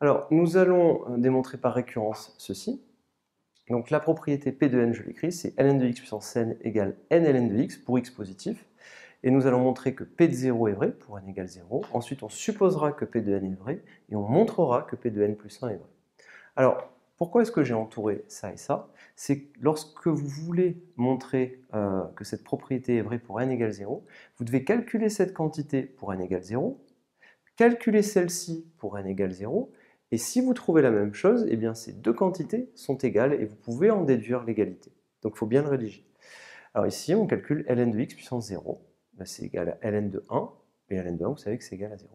Alors, nous allons démontrer par récurrence ceci. Donc la propriété P de n, je l'écris, c'est ln de x puissance n égale n ln de x pour x positif. Et nous allons montrer que P de 0 est vrai pour n égale 0. Ensuite, on supposera que P de n est vrai et on montrera que P de n plus 1 est vrai. Alors, pourquoi est-ce que j'ai entouré ça et ça? C'est que lorsque vous voulez montrer que cette propriété est vraie pour n égale 0, vous devez calculer cette quantité pour n égale 0, calculer celle-ci pour n égale 0, et si vous trouvez la même chose, eh bien ces deux quantités sont égales et vous pouvez en déduire l'égalité. Donc il faut bien le rédiger. Alors ici, on calcule ln de x puissance 0, ben, c'est égal à ln de 1, et ln de 1, vous savez que c'est égal à 0.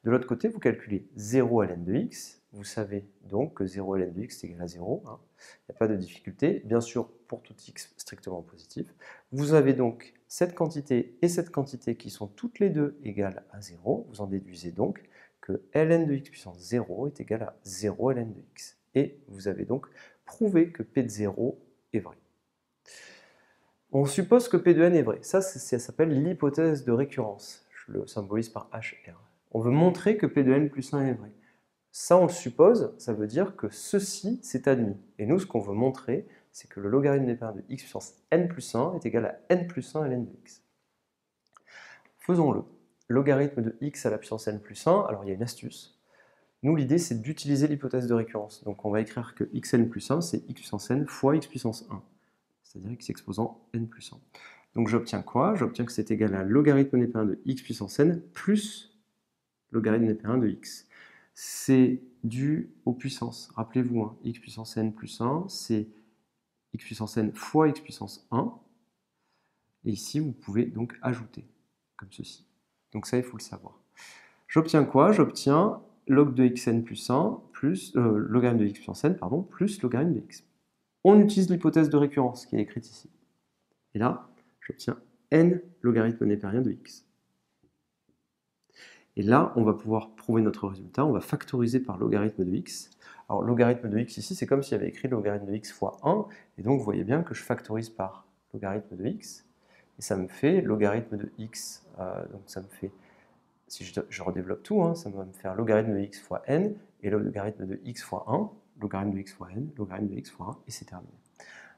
De l'autre côté, vous calculez 0 ln de x, vous savez donc que 0 ln de x est égal à 0, hein. Il n'y a pas de difficulté, bien sûr pour tout x strictement positif. Vous avez donc cette quantité et cette quantité qui sont toutes les deux égales à 0, vous en déduisez donc que ln de x puissance 0 est égal à 0 ln de x. Et vous avez donc prouvé que P de 0 est vrai. On suppose que P de n est vrai. Ça s'appelle l'hypothèse de récurrence. Je le symbolise par HR. On veut montrer que P de n plus 1 est vrai. Ça, on le suppose, ça veut dire que ceci, c'est admis. Et nous, ce qu'on veut montrer, c'est que le logarithme népérien de x puissance n plus 1 est égal à n plus 1 ln de x. Faisons-le. Logarithme de x à la puissance n plus 1, alors il y a une astuce. Nous, l'idée, c'est d'utiliser l'hypothèse de récurrence. Donc on va écrire que xn plus 1, c'est x puissance n fois x puissance 1. C'est-à-dire x exposant n plus 1. Donc j'obtiens quoi? J'obtiens que c'est égal à logarithme népérien de x puissance n plus logarithme népérien de x. C'est dû aux puissances. Rappelez-vous, hein, x puissance n plus 1, c'est x puissance n fois x puissance 1. Et ici, vous pouvez donc ajouter, comme ceci. Donc ça, il faut le savoir. J'obtiens quoi? J'obtiens log de xn plus 1 plus logarithme de x puissance n, pardon, plus logarithme de x. On utilise l'hypothèse de récurrence qui est écrite ici. Et là, j'obtiens n logarithme népérien de x. Et là, on va pouvoir prouver notre résultat. On va factoriser par logarithme de x. Alors, logarithme de x ici, c'est comme s'il y avait écrit logarithme de x fois 1. Et donc, vous voyez bien que je factorise par logarithme de x. Et ça me fait logarithme de x. Donc, ça me fait, si je redéveloppe tout, hein, ça va me faire logarithme de x fois n. Et logarithme de x fois 1. Logarithme de x fois n. Logarithme de x fois 1. Et c'est terminé.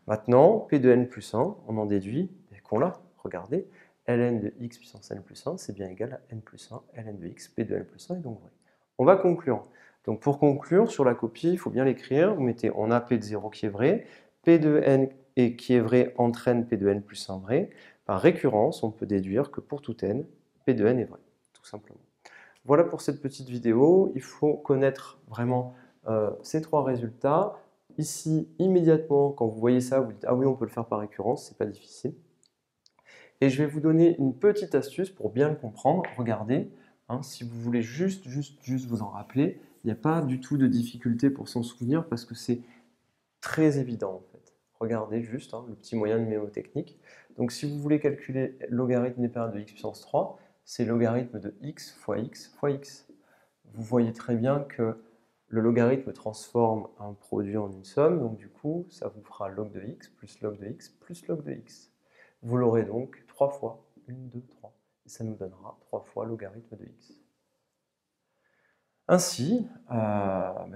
Maintenant, P de n plus 1, on en déduit qu'on l'a. Regardez. ln de x puissance n plus 1, c'est bien égal à n plus 1, ln de x, P de n plus 1 est donc vrai. On va conclure. Donc pour conclure, sur la copie, il faut bien l'écrire. Vous mettez, on a P de 0 qui est vrai, P de n et qui est vrai entraîne P de n plus 1 vrai. Par récurrence, on peut déduire que pour tout n, P de n est vrai, tout simplement. Voilà pour cette petite vidéo. Il faut connaître vraiment ces trois résultats. Ici, immédiatement, quand vous voyez ça, vous dites « Ah oui, on peut le faire par récurrence, c'est pas difficile ». Et je vais vous donner une petite astuce pour bien le comprendre. Regardez, hein, si vous voulez juste vous en rappeler, il n'y a pas du tout de difficulté pour s'en souvenir parce que c'est très évident en fait. Regardez juste hein, le petit moyen de mémotechnique. Donc si vous voulez calculer logarithme népérien de x puissance 3, c'est logarithme de x fois x fois x. Vous voyez très bien que le logarithme transforme un produit en une somme, donc du coup, ça vous fera log de x plus log de x plus log de x. Vous l'aurez donc 3 fois, 1, 2, 3. Et ça nous donnera 3 fois logarithme de x. Ainsi,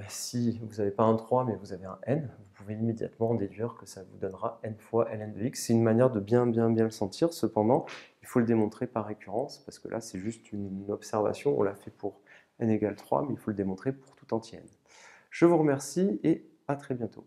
si vous n'avez pas un 3 mais vous avez un n, vous pouvez immédiatement en déduire que ça vous donnera n fois ln de x. C'est une manière de bien le sentir, cependant, il faut le démontrer par récurrence, parce que là c'est juste une observation, on l'a fait pour n égale 3, mais il faut le démontrer pour tout entier n. Je vous remercie et à très bientôt.